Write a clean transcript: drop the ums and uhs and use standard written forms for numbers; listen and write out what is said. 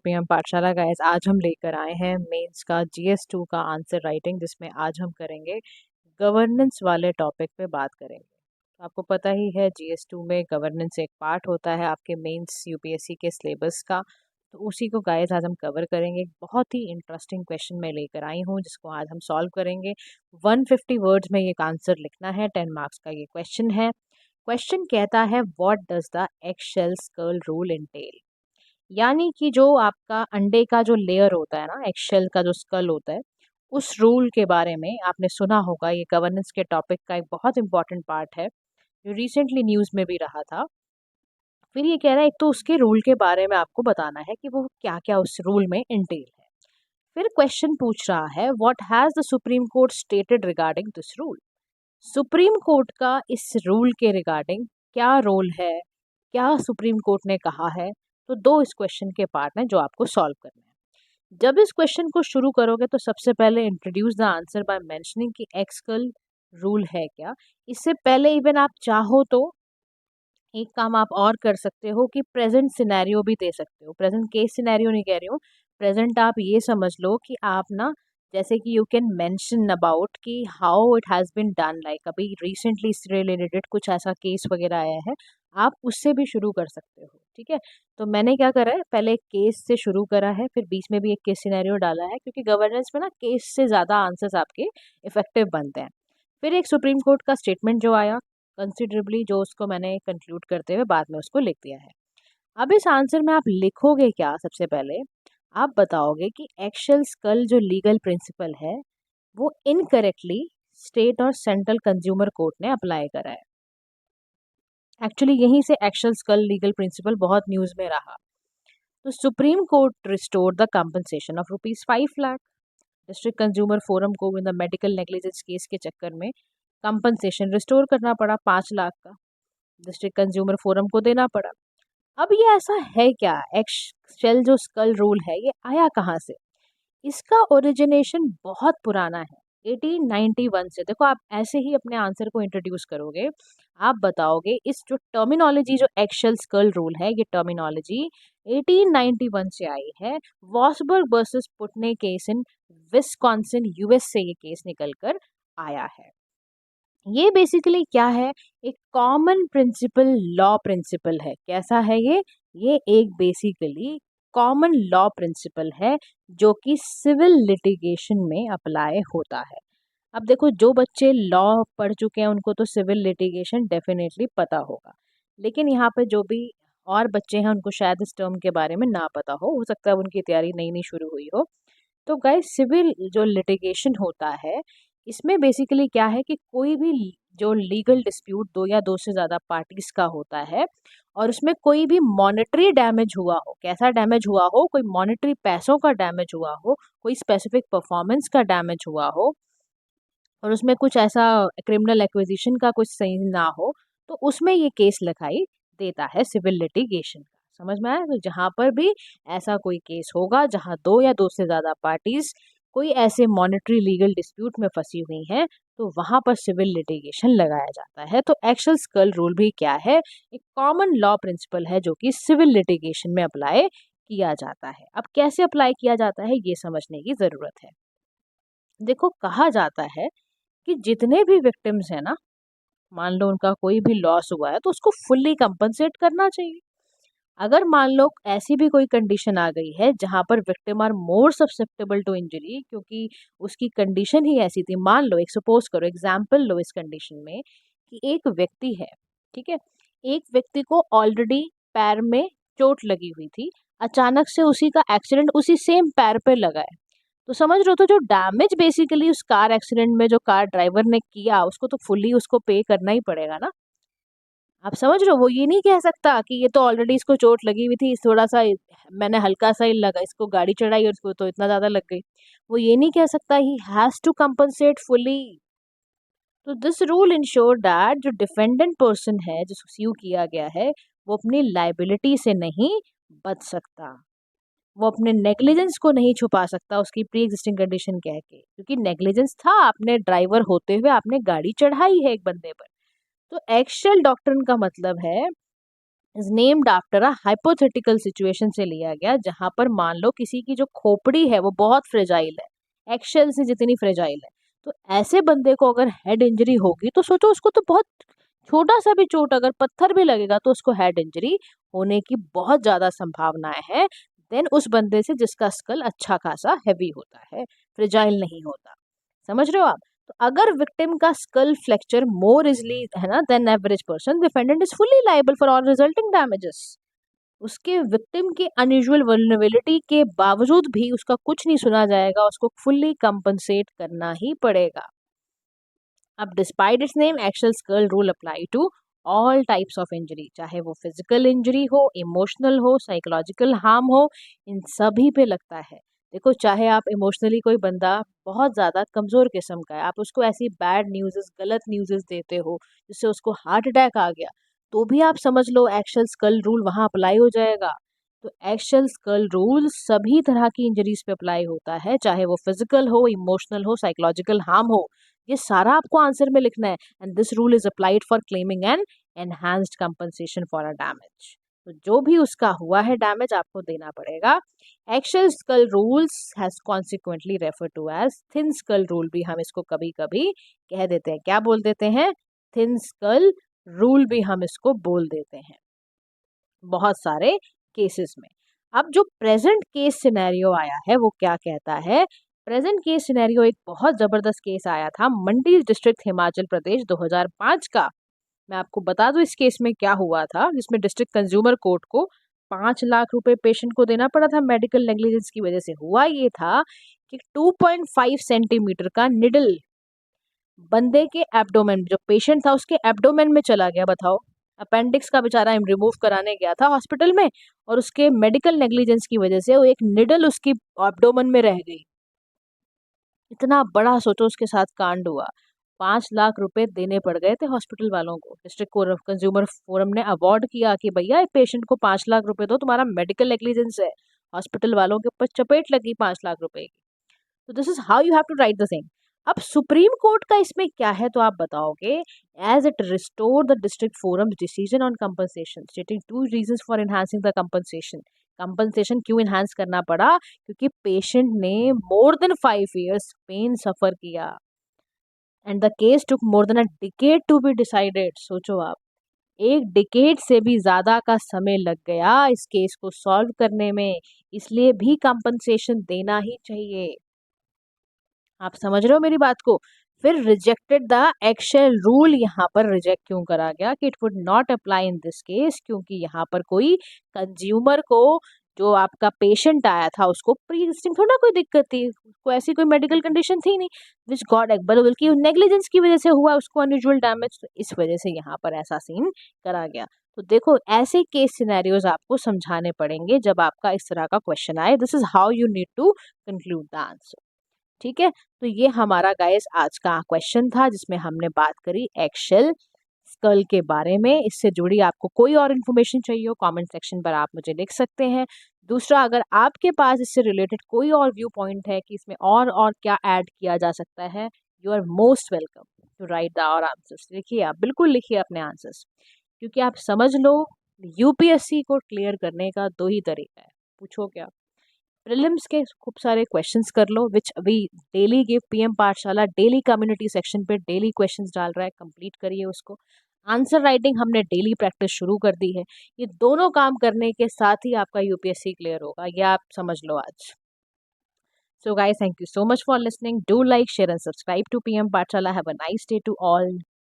PM पाठशाला guys, आज हम लेकर आए हैं मेंस का GS2 का आंसर राइटिंग, जिसमें आज हम करेंगे गवर्नेंस वाले टॉपिक पे बात करेंगे। तो आपको पता ही है GS2 में गवर्नेंस एक पार्ट होता है आपके मेंस यूपीएससी के सिलेबस का। तो उसी को गाइस आज हम कवर करेंगे। एक बहुत ही इंटरेस्टिंग क्वेश्चन मैं लेकर आई हूँ जिसको आज हम सॉल्व करेंगे। 150 वर्ड्स में ये आंसर लिखना है। 10 मार्क्स का ये क्वेश्चन है। क्वेश्चन कहता है, what does the egg shell skull rule entail. यानी कि जो आपका अंडे का जो लेयर होता है ना, एगशेल का जो स्कल होता है, उस रूल के बारे में आपने सुना होगा। ये गवर्नेंस के टॉपिक का एक बहुत इंपॉर्टेंट पार्ट है जो रिसेंटली न्यूज़ में भी रहा था। फिर ये कह रहा है एक तो उसके रूल के बारे में आपको बताना है कि वो क्या क्या उस रूल में इंटेल है। फिर क्वेश्चन पूछ रहा है, what has the supreme court stated regarding this rule. Supreme court का इस रूल के रिगार्डिंग क्या रोल है, क्या सुप्रीम कोर्ट ने कहा है। तो दो इस क्वेश्चन के पार्ट हैं जो आपको सॉल्व करने हैं। जब इस क्वेश्चन को शुरू करोगे तो सबसे पहले introduce the answer by mentioning कि एक्सकल रूल है क्या। इससे पहले इवन आप चाहो तो एक काम आप और कर सकते हो कि प्रेजेंट सिनेरियो भी दे सकते हो। प्रेजेंट केस सिनेरियो नहीं कह रही हूँ, प्रेजेंट आप ये समझ लो कि आप ना, जैसे कि यू कैन मेंशन अबाउट कि how it has been done, like अभी रिसेंटली इससे रिलेटेड कुछ ऐसा केस वगैरह आया है, आप उससे भी शुरू कर सकते हो। ठीक है, तो मैंने क्या करा है, पहले एक केस से शुरू करा है, फिर बीच में भी एक केस सिनेरियो डाला है, क्योंकि गवर्नेंस में ना केस से ज़्यादा आंसर्स आपके इफेक्टिव बनते हैं। फिर एक सुप्रीम कोर्ट का स्टेटमेंट जो आया कंसिडरेबली, जो उसको मैंने कंक्लूड करते हुए बाद में उसको लिख दिया है। अब इस आंसर में आप लिखोगे क्या, सबसे पहले आप बताओगे कि एक्शेल स्कल जो लीगल प्रिंसिपल है वो इनकरेक्टली स्टेट और सेंट्रल कंज्यूमर कोर्ट ने अप्लाई करा है। एक्चुअली यहीं से एक्शेल स्कल लीगल प्रिंसिपल बहुत न्यूज़ में रहा। तो supreme court restore the compensation of ₹5 lakh. District consumer forum को in the medical negligence case के चक्कर में कंपनसेशन रिस्टोर करना पड़ा 5 लाख का, डिस्ट्रिक्ट कंज्यूमर फोरम को देना पड़ा। अब ये ऐसा है क्या, एक्शेल जो स्कल रूल है ये आया कहाँ से। इसका ओरिजिनेशन बहुत पुराना है, 1891 से। देखो, आप ऐसे ही अपने आंसर को इंट्रोड्यूस करोगे, आप बताओगे इस जो टर्मिनोलॉजी, जो एक्शेल स्कल रूल है, ये टर्मिनोलॉजी 1891 से आई है। Vosburg versus Putney case in Wisconsin US से ये केस निकल कर आया है। ये बेसिकली क्या है, एक कॉमन प्रिंसिपल लॉ प्रिंसिपल है। कैसा है ये एक बेसिकली कॉमन लॉ प्रिंसिपल है जो कि सिविल लिटिगेशन में अप्लाई होता है। अब देखो, जो बच्चे लॉ पढ़ चुके हैं उनको तो सिविल लिटिगेशन डेफिनेटली पता होगा, लेकिन यहाँ पे जो भी और बच्चे हैं उनको शायद इस टर्म के बारे में ना पता हो सकता है उनकी तैयारी नई नई शुरू हुई हो। तो गाइस, सिविल जो लिटिगेशन होता है, इसमें बेसिकली क्या है कि कोई भी जो लीगल डिस्प्यूट दो या दो से ज़्यादा पार्टीज का होता है, और उसमें कोई भी मॉनेटरी डैमेज हुआ हो, कैसा डैमेज हुआ हो, कोई मॉनेटरी पैसों का डैमेज हुआ हो, कोई स्पेसिफिक परफॉर्मेंस का डैमेज हुआ हो, और उसमें कुछ ऐसा क्रिमिनल एक्विजिशन का कुछ सही ना हो, तो उसमें ये केस लिखाई देता है सिविल लिटिगेशन का। समझ में आया। तो जहाँ पर भी ऐसा कोई केस होगा जहाँ दो या दो से ज़्यादा पार्टीज कोई ऐसे मॉनेटरी लीगल डिस्प्यूट में फंसी हुई हैं, तो वहाँ पर सिविल लिटिगेशन लगाया जाता है। तो एक्शेल स्कल रूल भी क्या है, एक कॉमन लॉ प्रिंसिपल है जो कि सिविल लिटिगेशन में अप्लाई किया जाता है। अब कैसे अप्लाई किया जाता है ये समझने की ज़रूरत है। देखो, कहा जाता है कि जितने भी विक्टिम्स हैं ना, मान लो उनका कोई भी लॉस हुआ है तो उसको फुल्ली कंपनसेट करना चाहिए। अगर मान लो ऐसी भी कोई कंडीशन आ गई है जहां पर victim are more susceptible to injury, क्योंकि उसकी कंडीशन ही ऐसी थी। मान लो, एक सपोज करो, एग्जाम्पल लो इस कंडीशन में कि एक व्यक्ति है, ठीक है, एक व्यक्ति को ऑलरेडी पैर में चोट लगी हुई थी, अचानक से उसी का एक्सीडेंट उसी सेम पैर पे लगा है। तो समझ रहे हो, तो जो डैमेज बेसिकली उस कार एक्सीडेंट में जो कार ड्राइवर ने किया, उसको तो फुल्ली उसको पे करना ही पड़ेगा ना। आप समझ रहे हो, वो ये नहीं कह सकता कि ये तो ऑलरेडी इसको चोट लगी हुई थी, थोड़ा सा मैंने हल्का सा ही लगा, इसको गाड़ी चढ़ाई और उसको तो इतना ज्यादा लग गई। वो ये नहीं कह सकता, he has to compensate fully. तो दिस रूल इंश्योर दैट जो डिफेंडेंट पर्सन है, जिसको स्यू किया गया है, वो अपनी लाइबिलिटी से नहीं बच सकता। वो अपने नेग्लिजेंस को नहीं छुपा सकता उसकी प्री एग्जिस्टिंग कंडीशन कह के, क्योंकि नेग्लिजेंस था, आपने ड्राइवर होते हुए आपने गाड़ी चढ़ाई है एक बंदे पर। तो एक्शेल डॉक्ट्रिन का मतलब है is named after a hypothetical situation से लिया गया, जहां पर मान लो किसी की जो खोपड़ी है वो बहुत फ्रेजाइल है, एक्शेल से जितनी फ्रेजाइल है, तो ऐसे बंदे को अगर हेड इंजरी होगी तो सोचो उसको तो बहुत छोटा सा भी चोट, अगर पत्थर भी लगेगा तो उसको हेड इंजरी होने की बहुत ज्यादा संभावनाएं है देन उस बंदे से जिसका स्कल अच्छा खासा हैवी होता है, फ्रेजाइल नहीं होता। समझ रहे हो आप? तो अगर विक्टिम का स्कल फ्रैक्चर मोर इजली है ना than average person, defendant is fully liable for all resulting damages. उसके विक्टिम की अनयूजुअल वल्नरेबिलिटी के बावजूद भी उसका कुछ नहीं सुना जाएगा, उसको फुल्ली कंपनसेट करना ही पड़ेगा। अब despite its name, eggshell skull rule apply to all types of injury, चाहे वो फिजिकल इंजरी हो, इमोशनल हो, साइकोलॉजिकल हार्म हो, इन सभी पे लगता है। देखो, चाहे आप इमोशनली कोई बंदा बहुत ज़्यादा कमज़ोर किस्म का है, आप उसको ऐसी बैड न्यूज़, गलत न्यूज़ देते हो जिससे उसको हार्ट अटैक आ गया, तो भी आप समझ लो एक्शुअल स्कल रूल वहाँ अप्लाई हो जाएगा। तो एक्शुअल स्कल रूल सभी तरह की इंजरीज पे अप्लाई होता है, चाहे वो फिजिकल हो, इमोशनल हो, साइकोलॉजिकल हार्म हो, ये सारा आपको आंसर में लिखना है। And this rule is applied for claiming an enhanced compensation for a damage. तो जो भी उसका हुआ है डैमेज आपको देना पड़ेगा। Eggshell skull rules has consequently refer to as thin skull rule, भी हम इसको कभी कभी कह देते हैं, क्या बोल देते हैं? थिन स्कल रूल भी हम इसको बोल देते हैं बहुत सारे केसेस में। अब जो प्रेजेंट केस सिनेरियो आया है वो क्या कहता है? प्रेजेंट केस सिनेरियो एक बहुत जबरदस्त केस आया था, मंडी डिस्ट्रिक्ट, हिमाचल प्रदेश, 2005 का। मैं आपको बता दूं इस केस में क्या हुआ था, जिसमें डिस्ट्रिक्ट कंज्यूमर कोर्ट को 5 लाख रुपए पेशेंट को देना पड़ा था मेडिकल नेग्लिजेंस की वजह से। हुआ ये था कि 2.5 सेंटीमीटर का निडल बंदे के एब्डोमेन, जो पेशेंट था उसके एब्डोमेन में चला गया। बताओ, अपेंडिक्स का बेचारा रिमूव कराने गया था हॉस्पिटल में, और उसके मेडिकल नेग्लिजेंस की वजह से वो एक निडल उसकी एब्डोमेन में रह गई। इतना बड़ा सोचो उसके साथ कांड हुआ। 5 लाख रुपए देने पड़ गए थे हॉस्पिटल वालों को। डिस्ट्रिक्ट कंज्यूमर फोरम ने अवार्ड किया कि भैया पेशेंट को 5 लाख रुपए दो, तुम्हारा मेडिकल नेग्लिजेंस है। हॉस्पिटल वालों के ऊपर चपेट लगी 5 लाख रुपए की। तो this is how you have to write the thing. अब सुप्रीम कोर्ट का इसमें क्या है तो आप बताओगे, as it restore the district forum decision on compensation, stating 2 reasons for enhancing the compensation. Compensation क्यों इनहांस करना पड़ा? क्योंकि पेशेंट ने more than 5 years pain suffer किया and the case took more than a decade to be decided. सोचो आप, एक decade से भी ज्यादा का समय लग गया इस केस को सॉल्व करने में, इसलिए भी कंपनसेशन देना ही चाहिए। आप समझ रहे हो मेरी बात को? फिर रिजेक्टेड द एक्शुअल रूल, यहाँ पर रिजेक्ट क्यों करा गया कि it would not apply in this case, क्योंकि यहाँ पर कोई कंज्यूमर को, जो आपका पेशेंट आया था उसको प्री एग्जिस्टिंग थोड़ा कोई दिक्कत थी, उसको ऐसी कोई मेडिकल कंडीशन थी नहीं विच गॉट बल्कि नेग्लिजेंस की वजह से हुआ उसको अनयूजुअल डैमेज, तो इस वजह से यहाँ पर ऐसा सीन करा गया। तो देखो, ऐसे केस सिनेरियोज आपको समझाने पड़ेंगे जब आपका इस तरह का क्वेश्चन आए। This is how you need to conclude the answer. ठीक है, तो ये हमारा गाइस आज का क्वेश्चन था जिसमें हमने बात करी एक्शेल स्कल के बारे में। इससे जुड़ी आपको कोई और इन्फॉर्मेशन चाहिए हो कमेंट सेक्शन पर आप मुझे लिख सकते हैं। दूसरा, अगर आपके पास इससे रिलेटेड कोई और व्यू पॉइंट है कि इसमें और क्या ऐड किया जा सकता है, you are most welcome to write the our answers. लिखिए, आप बिल्कुल लिखिए अपने आंसर्स, क्योंकि आप समझ लो यूपीएससी को क्लियर करने का 2 ही तरीका है। पूछो क्या? प्रीलिम्स के खूब सारे क्वेश्चंस कर लो, विच अभी डेली गिव पीएम पाठशाला डेली कम्युनिटी सेक्शन पे डेली क्वेश्चंस डाल रहा है, कंप्लीट करिए उसको। आंसर राइटिंग हमने डेली प्रैक्टिस शुरू कर दी है। ये दोनों काम करने के साथ ही आपका यूपीएससी क्लियर होगा, ये आप समझ लो आज। So guys, thank you so much for listening. Do like, share and subscribe to PM Pathshala. Have a nice day to all.